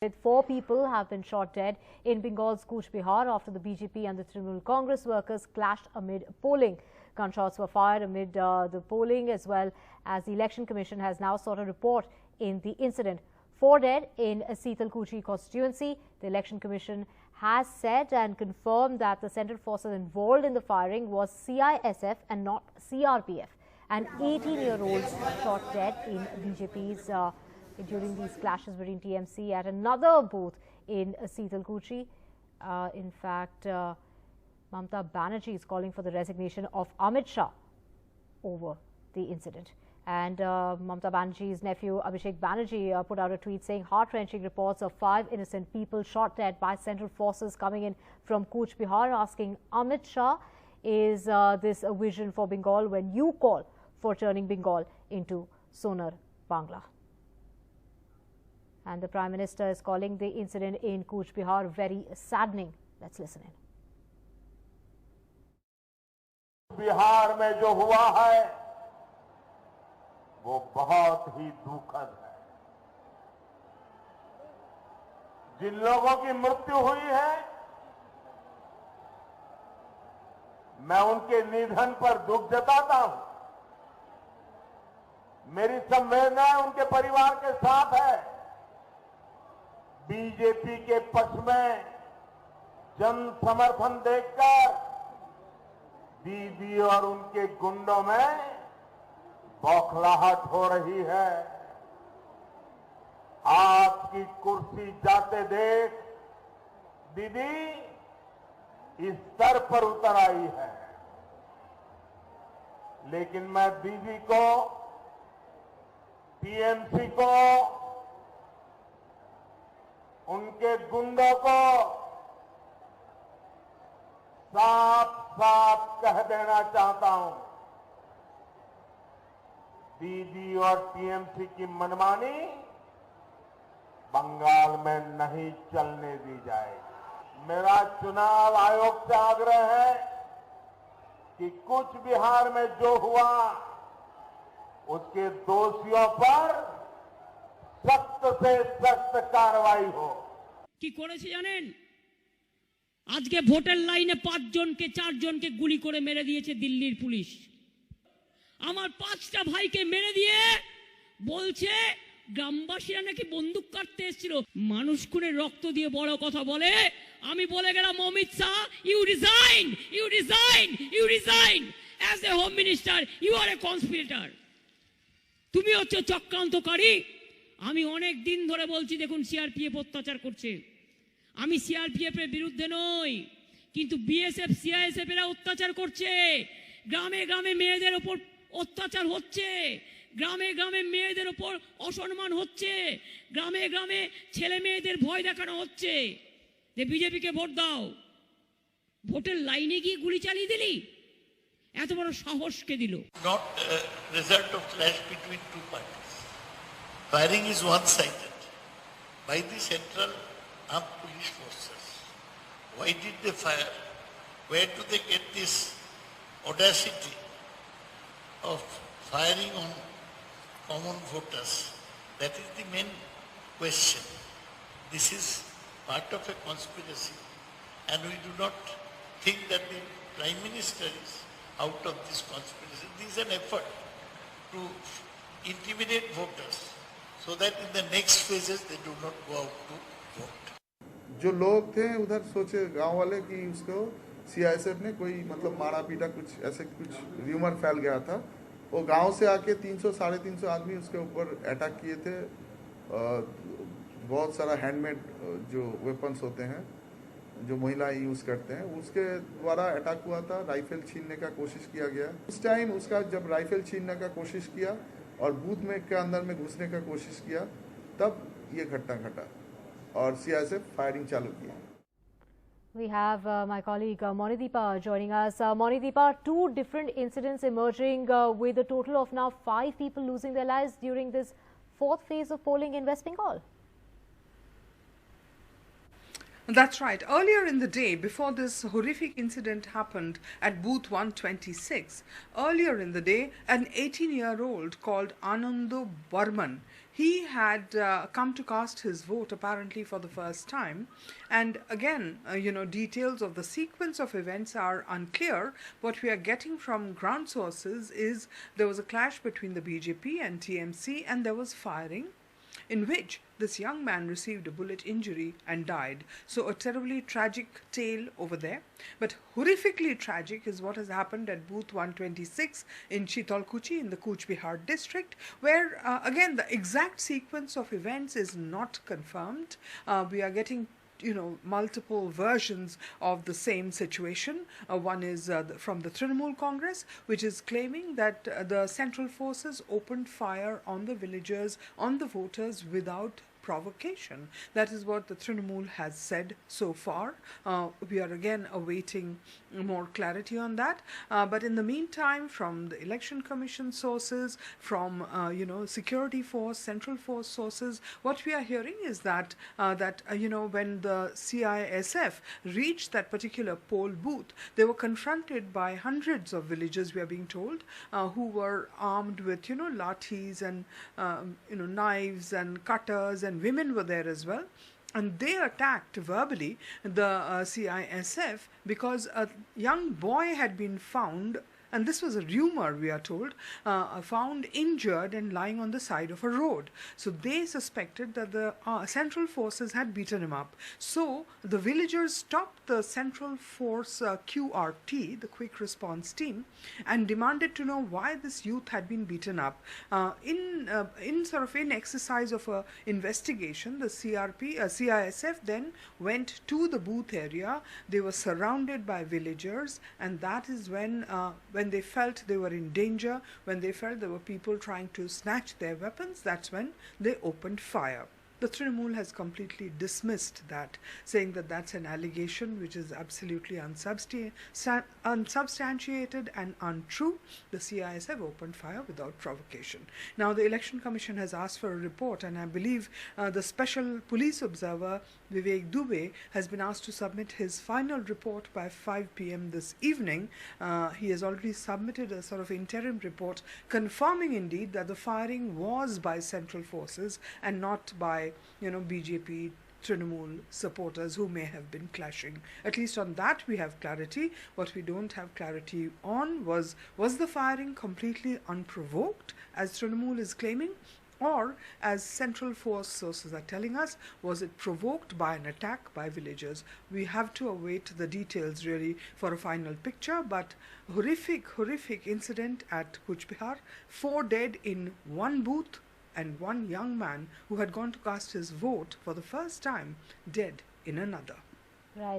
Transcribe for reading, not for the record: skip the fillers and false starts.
4 people have been shot dead in Bengal's Cooch Behar after the BJP and the Trinamool Congress workers clashed amid polling. Gunshots were fired amid the polling, as well as the Election Commission has now sought a report in the incident. 4 dead in a Seetal-Kuchi constituency. The Election Commission has said and confirmed that the central forces involved in the firing was CISF and not CRPF. An 18-year-old shot dead in BJP's during these clashes between TMC at another booth in Seetal-Kuchi. In fact, Mamata Banerjee is calling for the resignation of Amit Shah over the incident. And Mamata Banerjee's nephew Abhishek Banerjee put out a tweet saying heart-wrenching reports of 5 innocent people shot dead by central forces coming in from Cooch Behar, asking Amit Shah, is this a vision for Bengal when you call for turning Bengal into Sonar Bangla? And the Prime Minister is calling the incident in Cooch Behar very saddening. Let's listen in. Bihar में जो हुआ है वो बहुत ही दुखद है। जिन लोगों की मृत्यु हुई है मैं उनके निधन पर दुख जताता हूं। मेरी संवेदना उनके परिवार के साथ है। बीजेपी के पक्ष में जन समर्थन देखकर दीदी और उनके गुंडों में बौखलाहट हो रही है। आपकी कुर्सी जाते देख दीदी इस स्तर पर उतर आई है, लेकिन मैं दीदी को, टीएमसी को, उनके गुंडों को साफ साफ कह देना चाहता हूं, दीदी और टीएमसी की मनमानी बंगाल में नहीं चलने दी जाएगी। मेरा चुनाव आयोग से आग्रह है कि कूच बिहार में जो हुआ उसके दोषियों पर सख्त से सख्त कार्रवाई हो। কি করেছে জানেন? আজকে ভোটের লাইনে 5 জনকে 4 জনকে গুলি করে মেরে দিয়েছে দিল্লির পুলিশ। আমার 5টা ভাইকে মেরে দিয়ে বলছে গ্রামবাসীরা নাকি বন্দুক কাটতে এসেছিল। মানুষ খুনে রক্ত দিয়ে বড় কথা বলে। আমি বলে গেলাম Amit Shah, you resign, you resign, you resign as a home minister, you are a conspirator. তুমি হচ্ছে চক্রান্তকারী। আমি অনেক দিন ধরে বলছি দেখুন সিআরপিএফ অত্যাচার করছে। আমি সিআরপিএফ এর বিরুদ্ধে নই, কিন্তু বিএসএফ সিআইএসএফ এরা অত্যাচার করছে। গ্রামে গ্রামে মেয়েদের উপর অত্যাচার হচ্ছে, গ্রামে গ্রামে মেয়েদের উপর অসম্মান হচ্ছে, গ্রামে গ্রামে ছেলে মেয়েদের ভয় দেখানো হচ্ছে যে বিজেপিকে ভোট দাও। ভোটের লাইনে গিয়ে গুলি চালিয়ে দিলি, এত বড় সাহস কে দিল? Not a result of clash between two parties. Firing is one-sided by the central armed police forces. Why did they fire? Where do they get this audacity of firing on common voters? That is the main question. This is part of a conspiracy, and we do not think that the Prime Minister is out of this conspiracy. This is an effort to intimidate voters so that in the next phases they do not go out to vote. जो लोग थे उधर सोचे गांव वाले कि उसको CISF ने कोई मतलब मारा पीटा, कुछ ऐसे कुछ र्यूमर फैल गया था। वो गांव से आके 300-350 आदमी उसके ऊपर अटैक किए थे। बहुत सारा हैंडमेड जो वेपन्स होते हैं जो महिलाएं यूज़ करते हैं उसके द्वारा अटैक हुआ था। राइफल छीनने का कोशिश किया गया। उस टाइम उसका जब राइफल छीनने का कोशिश किया और बूथ में के अंदर में घुसने का कोशिश किया, तब ये घटना घटा और सीआईएसएफ फायरिंग चालू किया। We have my colleague Monideepa joining us. Monideepa, 2 different incidents emerging with a total of now 5 people losing their lives during this 4th phase of polling in West Bengal. That's right. Earlier in the day, before this horrific incident happened at booth 126, earlier in the day, an 18-year-old called Anando Burman, he had come to cast his vote apparently for the first time. And again, details of the sequence of events are unclear. What we are getting from ground sources is there was a clash between the BJP and TMC, and there was firing in which this young man received a bullet injury and died. So a terribly tragic tale over there. But horrifically tragic is what has happened at booth 126 in Chitolkuchi in the Cooch Behar district, where again the exact sequence of events is not confirmed. We are getting multiple versions of the same situation. One is from the Trinamool Congress, which is claiming that the central forces opened fire on the villagers, on the voters without provocation. That is what the Trinamool has said so far. We are again awaiting more clarity on that. But in the meantime, from the Election Commission sources, from security force, central force sources, what we are hearing is that when the CISF reached that particular poll booth, they were confronted by hundreds of villagers, we are being told, who were armed with lathis and knives and cutters, and women were there as well. And they attacked verbally the CISF because a young boy had been found, and this was a rumor, we are told, found injured and lying on the side of a road. So they suspected that the central forces had beaten him up. So the villagers stopped the central force QRT, the quick response team, and demanded to know why this youth had been beaten up. In exercise of a investigation, the CISF then went to the booth area. They were surrounded by villagers, and that is when they felt they were in danger, when they felt there were people trying to snatch their weapons, that's when they opened fire. The Trinamool has completely dismissed that, saying that that's an allegation which is absolutely unsubstantiated and untrue. The CISF opened fire without provocation. Now, the Election Commission has asked for a report, and I believe the Special Police Observer Vivek Dubey has been asked to submit his final report by 5 p.m. this evening. He has already submitted a sort of interim report confirming indeed that the firing was by central forces and not by BJP Trinamool supporters who may have been clashing. At least on that we have clarity. What we don't have clarity on was the firing completely unprovoked, as Trinamool is claiming, or, as central force sources are telling us, was it provoked by an attack by villagers? We have to await the details really for a final picture, but horrific incident at Cooch Behar. 4 dead in one booth, and one young man who had gone to cast his vote for the first time dead in another. Right.